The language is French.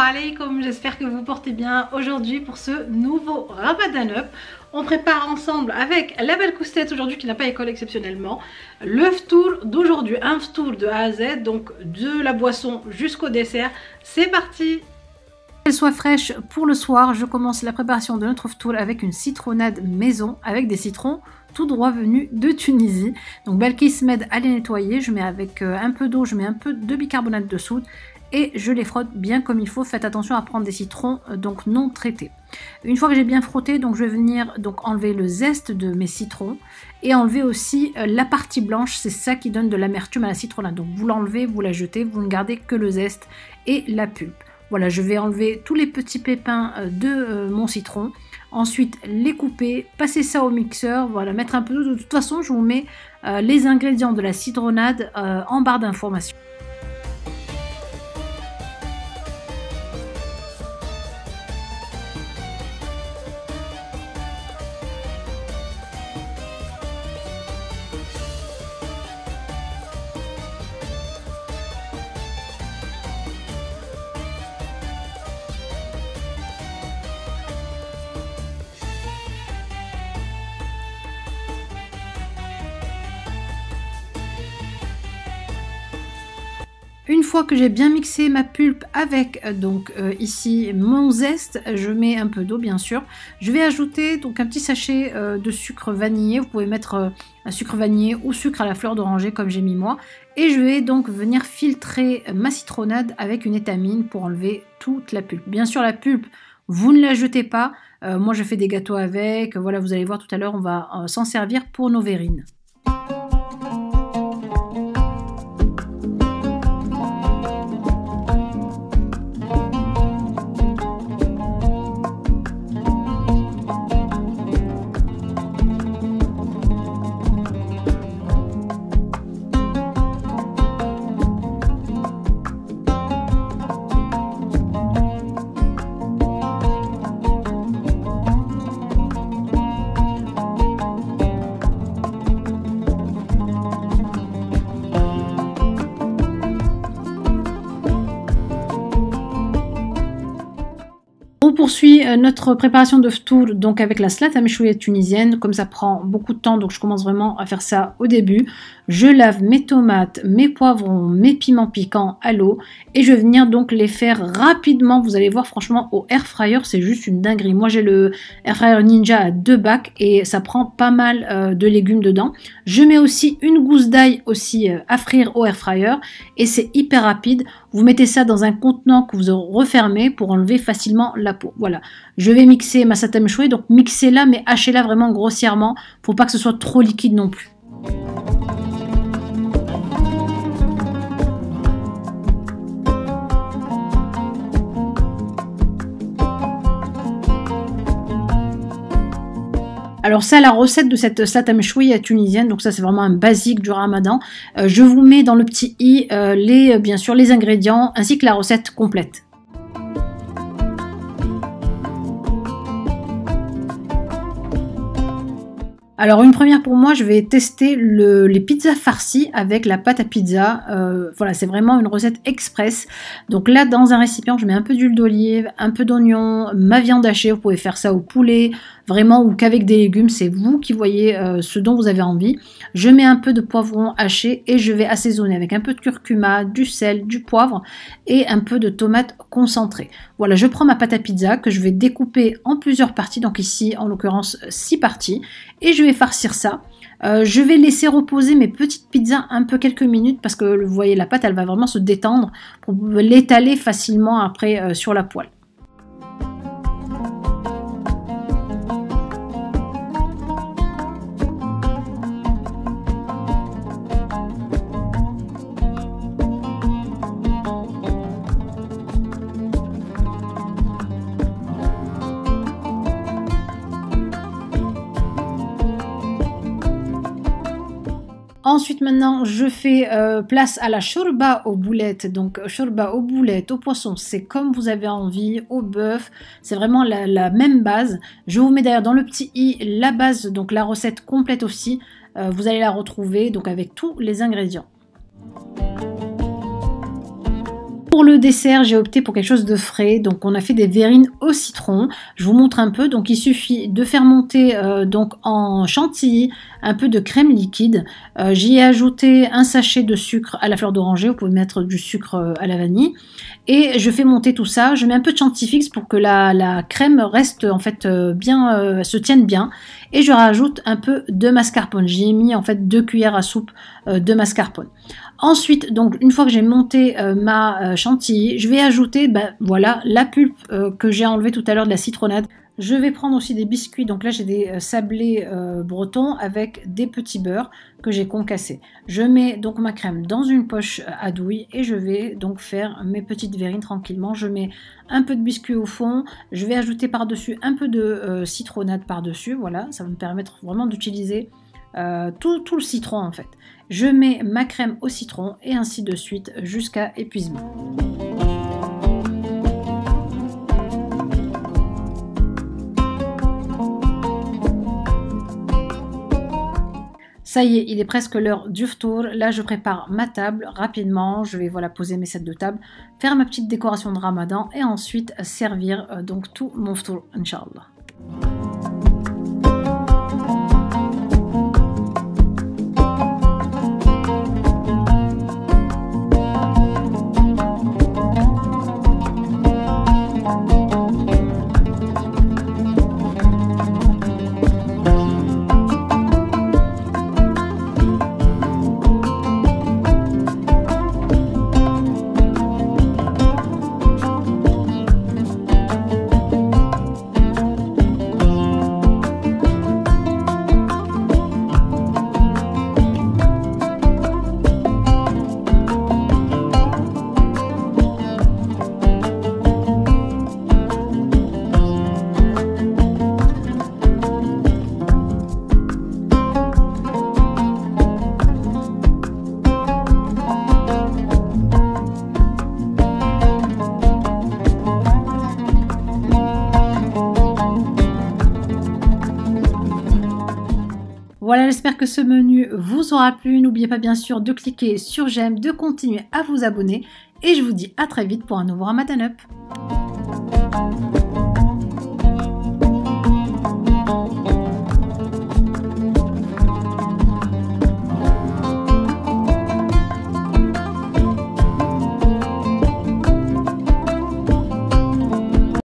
alaikum, j'espère que vous portez bien aujourd'hui pour ce nouveau Ramadan Up. On prépare ensemble avec la belle Koustet aujourd'hui qui n'a pas école exceptionnellement le ftour d'aujourd'hui, un ftour de A à Z, donc de la boisson jusqu'au dessert. C'est parti! Qu'elle soit fraîche pour le soir, je commence la préparation de notre ftour avec une citronnade maison avec des citrons tout droit venus de Tunisie. Donc Balkis m'aide à les nettoyer, je mets avec un peu d'eau, je mets un peu de bicarbonate de soude et je les frotte bien comme il faut. Faites attention à prendre des citrons donc non traités. Une fois que j'ai bien frotté, donc je vais venir donc enlever le zeste de mes citrons et enlever aussi la partie blanche, c'est ça qui donne de l'amertume à la citronnade. Donc vous l'enlevez, vous la jetez, vous ne gardez que le zeste et la pulpe. Voilà, je vais enlever tous les petits pépins de mon citron. Ensuite, les couper, passer ça au mixeur, voilà, mettre un peu d'eau. De toute façon, je vous mets les ingrédients de la citronnade en barre d'information. Une fois que j'ai bien mixé ma pulpe avec ici mon zeste, je mets un peu d'eau bien sûr. Je vais ajouter donc un petit sachet de sucre vanillé. Vous pouvez mettre un sucre vanillé ou sucre à la fleur d'oranger comme j'ai mis moi. Et je vais donc venir filtrer ma citronnade avec une étamine pour enlever toute la pulpe. Bien sûr la pulpe, vous ne la jetez pas. Moi je fais des gâteaux avec. Voilà, vous allez voir tout à l'heure, on va s'en servir pour nos verrines. On poursuit notre préparation de ftour donc avec la salade à mechouia tunisienne. Comme ça prend beaucoup de temps, donc je commence vraiment à faire ça au début. Je lave mes tomates, mes poivrons, mes piments piquants à l'eau et je vais venir donc les faire rapidement. Vous allez voir, franchement au air fryer c'est juste une dinguerie. Moi j'ai le air fryer Ninja à 2 bacs et ça prend pas mal de légumes dedans. Je mets aussi une gousse d'ail aussi à frire au air fryer et c'est hyper rapide. Vous mettez ça dans un contenant que vous refermez pour enlever facilement la peau. Voilà, je vais mixer ma satam choué, donc mixez-la mais hachez-la vraiment grossièrement. Faut pas que ce soit trop liquide non plus. Alors ça, la recette de cette salade mechouia tunisienne, donc ça c'est vraiment un basique du ramadan. Je vous mets dans le petit i bien sûr les ingrédients ainsi que la recette complète. Alors une première pour moi, je vais tester les pizzas farcies avec la pâte à pizza. Voilà, c'est vraiment une recette express. Donc là, dans un récipient, je mets un peu d'huile d'olive, un peu d'oignon, ma viande hachée. Vous pouvez faire ça au poulet, vraiment, ou qu'avec des légumes. C'est vous qui voyez ce dont vous avez envie. Je mets un peu de poivron haché et je vais assaisonner avec un peu de curcuma, du sel, du poivre et un peu de tomate concentrée. Voilà, je prends ma pâte à pizza que je vais découper en plusieurs parties. Donc ici, en l'occurrence, 6 parties. Et je vais farcir ça. Je vais laisser reposer mes petites pizzas un peu quelques minutes parce que vous voyez la pâte elle va vraiment se détendre pour l'étaler facilement après sur la poêle. Ensuite, maintenant, je fais place à la shorba aux boulettes. Donc, shorba aux boulettes, au poisson, c'est comme vous avez envie, au bœuf. C'est vraiment la même base. Je vous mets d'ailleurs dans le petit i la base, donc la recette complète aussi. Vous allez la retrouver donc avec tous les ingrédients. Pour le dessert, j'ai opté pour quelque chose de frais, donc on a fait des verrines au citron. Je vous montre un peu, donc il suffit de faire monter donc en chantilly un peu de crème liquide. J'y ai ajouté un sachet de sucre à la fleur d'oranger, vous pouvez mettre du sucre à la vanille. Et je fais monter tout ça, je mets un peu de chantilly fixe pour que la crème reste en fait bien, se tienne bien. Et je rajoute un peu de mascarpone, j'y ai mis en fait 2 cuillères à soupe de mascarpone. Ensuite, donc une fois que j'ai monté ma chantilly, je vais ajouter voilà, la pulpe que j'ai enlevée tout à l'heure de la citronnade. Je vais prendre aussi des biscuits, donc là j'ai des sablés bretons avec des petits beurres que j'ai concassés. Je mets donc ma crème dans une poche à douille et je vais donc faire mes petites verrines tranquillement. Je mets un peu de biscuit au fond, je vais ajouter par-dessus un peu de citronnade par-dessus, voilà, ça va me permettre vraiment d'utiliser tout le citron en fait. Je mets ma crème au citron et ainsi de suite jusqu'à épuisement. Ça y est, il est presque l'heure du ftour. Là, je prépare ma table rapidement. Je vais voilà, poser mes sets de table, faire ma petite décoration de Ramadan et ensuite servir donc tout mon ftour, Inch'Allah. Voilà, j'espère que ce menu vous aura plu. N'oubliez pas bien sûr de cliquer sur j'aime, de continuer à vous abonner. Et je vous dis à très vite pour un nouveau Ramadan Up.